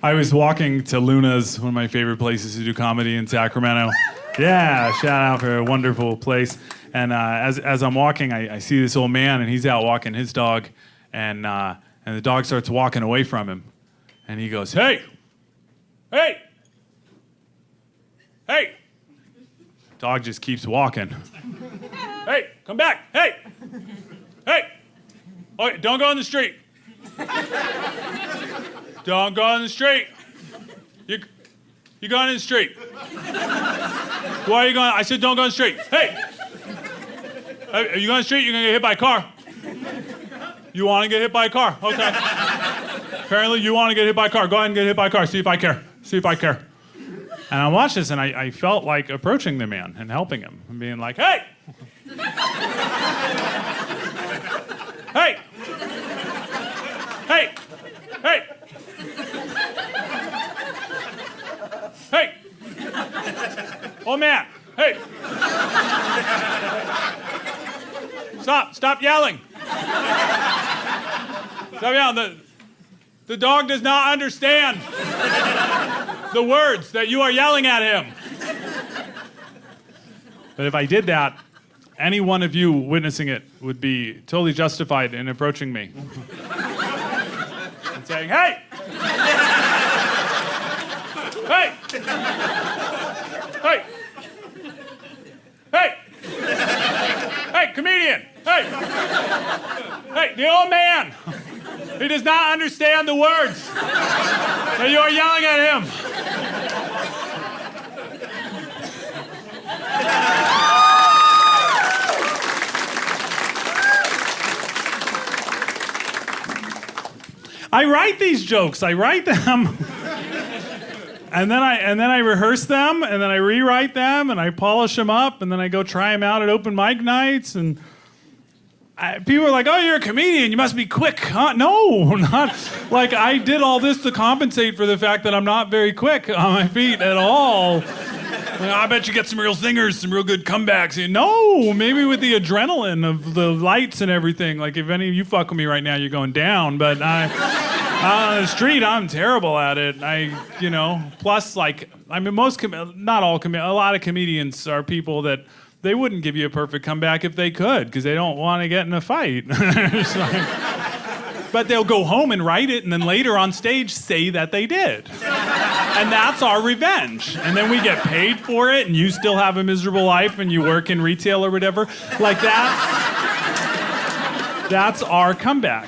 I was walking to Luna's, one of my favorite places to do comedy in Sacramento. Yeah, shout out for a wonderful place. And as I'm walking, I see this old man, and he's out walking his dog, and the dog starts walking away from him. And he goes, hey! Hey! Hey! Dog just keeps walking. Hey, come back! Hey! Hey! Oh, don't go in the street. Don't go in the street. You going in the street. Why are you going? I said don't go in the street. Hey! Are you going in the street? You're going to get hit by a car. You want to get hit by a car? Okay. Apparently you want to get hit by a car. Go ahead and get hit by a car. See if I care. See if I care. And I watched this, and I felt like approaching the man and helping him and being like, hey! Hey! Hey! Hey! Hey! Oh, man! Hey! Stop yelling! Stop yelling. The dog does not understand the words that you are yelling at him. But if I did that, any one of you witnessing it would be totally justified in approaching me and saying, hey! Hey! Hey! Hey! Hey, comedian! Hey! Hey, the old man! He does not understand the words that you are yelling at him. I write these jokes. I write them. And then I rehearse them, and then I rewrite them, and I polish them up, and then I go try them out at open mic nights, and people are like, oh, you're a comedian, you must be quick. Huh? No, not. Like, I did all this to compensate for the fact that I'm not very quick on my feet at all. I bet you get some real zingers, some real good comebacks. No, maybe with the adrenaline of the lights and everything. Like, if any of you fuck with me right now, you're going down. But on the street, I'm terrible at it. Plus, like, I mean, not all, a lot of comedians are people that they wouldn't give you a perfect comeback if they could, because they don't want to get in a fight. But they'll go home and write it, and then later on stage say that they did. And that's our revenge. And then we get paid for it, and you still have a miserable life, and you work in retail or whatever. Like, that's our comeback.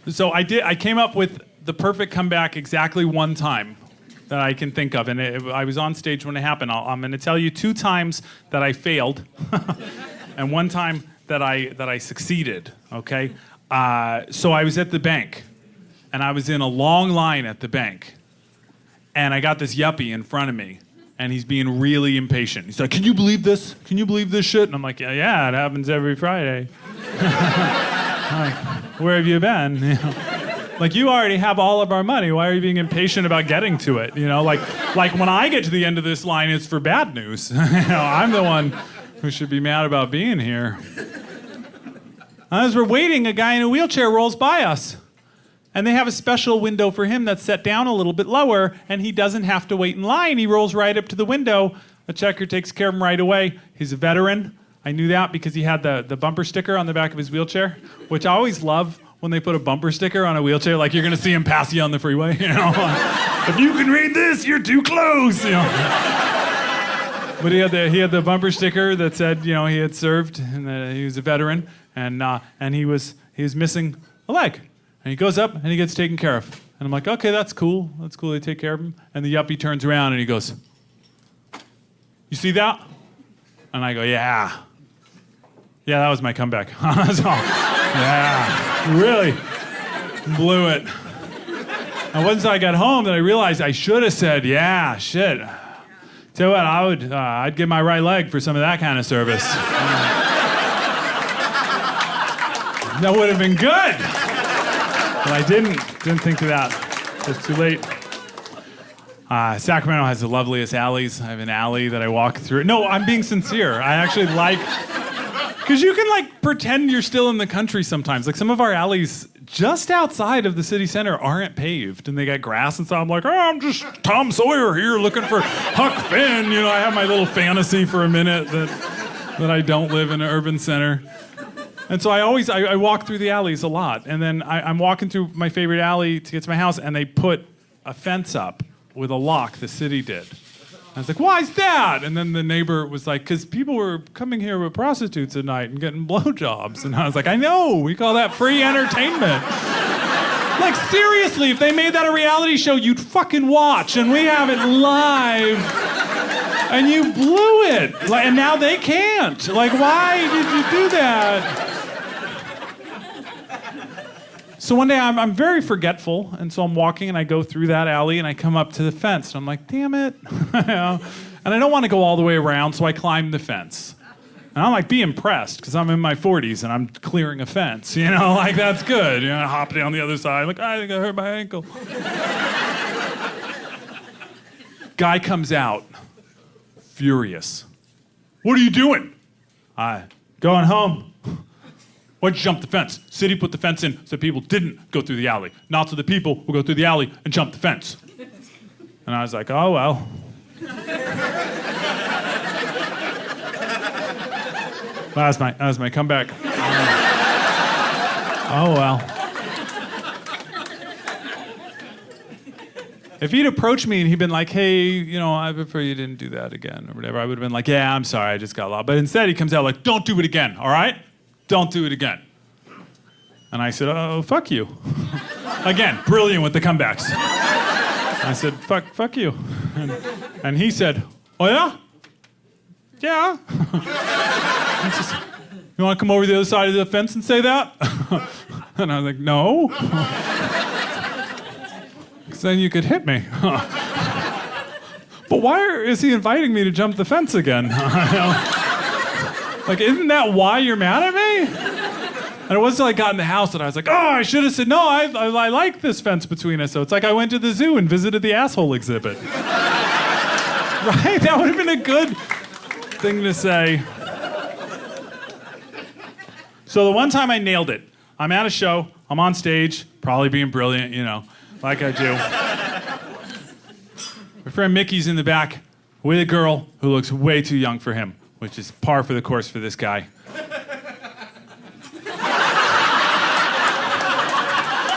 So I came up with the perfect comeback exactly one time that I can think of, and I was on stage when it happened. I'm going to tell you 2 times that I failed, and 1 time that I succeeded. Okay, so I was at the bank, and I was in a long line at the bank, and I got this yuppie in front of me, and he's being really impatient. He's like, "Can you believe this? Can you believe this shit?" And I'm like, "Yeah, it happens every Friday." I'm like, where have you been? You know? Like, you already have all of our money. Why are you being impatient about getting to it? You know, like when I get to the end of this line, it's for bad news. I'm the one who should be mad about being here. As we're waiting, a guy in a wheelchair rolls by us. And they have a special window for him that's set down a little bit lower, and he doesn't have to wait in line. He rolls right up to the window. A checker takes care of him right away. He's a veteran. I knew that because he had the bumper sticker on the back of his wheelchair, which I always love when they put a bumper sticker on a wheelchair, like you're gonna see him pass you on the freeway, you know? If you can read this, you're too close, you know? But he had the bumper sticker that said, you know, he had served and that he was a veteran, and he was missing a leg. And he goes up and he gets taken care of. And I'm like, okay, that's cool. That's cool, they take care of him. And the yuppie turns around and he goes, "You see that?" And I go, "Yeah. Yeah, that was my comeback." So, yeah, really blew it. And once I got home, then I realized I should have said, "Yeah, shit. Tell you what, I'd give my right leg for some of that kind of service." That would have been good. But I didn't think of that. It's too late. Sacramento has the loveliest alleys. I have an alley that I walk through. No, I'm being sincere. I actually like Because you can like pretend you're still in the country sometimes. Like some of our alleys just outside of the city center aren't paved and they got grass and so I'm like, oh, I'm just Tom Sawyer here looking for Huck Finn. You know, I have my little fantasy for a minute that I don't live in an urban center. And so I walk through the alleys a lot. And then I'm walking through my favorite alley to get to my house and they put a fence up with a lock, the city did. I was like, why is that? And then the neighbor was like, because people were coming here with prostitutes at night and getting blowjobs. And I was like, I know, we call that free entertainment. Like, seriously, if they made that a reality show, you'd fucking watch. And we have it live. And you blew it. Like, and now they can't. Like, why did you do that? So one day I'm very forgetful, and so I'm walking and I go through that alley and I come up to the fence and I'm like, damn it. And I don't want to go all the way around, so I climb the fence. And I'm like, be impressed, because I'm in my 40s and I'm clearing a fence, you know, like that's good. You know, I hop down the other side, like, I think I hurt my ankle. Guy comes out, furious. What are you doing? Going home. Why'd you jump the fence? City put the fence in so people didn't go through the alley, not so the people will go through the alley and jump the fence. And I was like, oh, well. That was my comeback. Oh, well. If he'd approached me and he'd been like, hey, you know, I prefer you didn't do that again or whatever, I would have been like, yeah, I'm sorry, I just got lost. But instead he comes out like, don't do it again, all right? Don't do it again. And I said, oh, fuck you. Again, brilliant with the comebacks. I said, fuck you. And he said, oh, yeah? Yeah. He says, you want to come over the other side of the fence and say that? And I was like, no. Because then you could hit me. But why is he inviting me to jump the fence again? Like, isn't that why you're mad at me? And it wasn't until I got in the house that I was like, oh, I should have said, no, I like this fence between us. So it's like I went to the zoo and visited the asshole exhibit. Right? That would have been a good thing to say. So the one time I nailed it, I'm at a show, I'm on stage, probably being brilliant, you know, like I do. My friend Mickey's in the back with a girl who looks way too young for him, which is par for the course for this guy.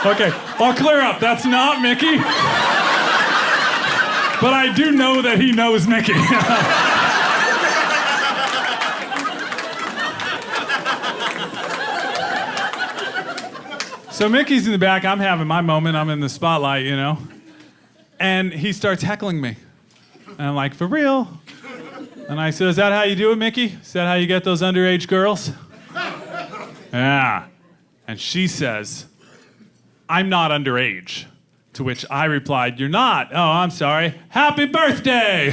Okay, I'll clear up. That's not Mickey. But I do know that he knows Mickey. So Mickey's in the back. I'm having my moment. I'm in the spotlight, you know. And he starts heckling me. And I'm like, for real? And I said, is that how you do it, Mickey? Is that how you get those underage girls? Yeah. And she says, I'm not underage. To which I replied, you're not? Oh, I'm sorry. Happy birthday!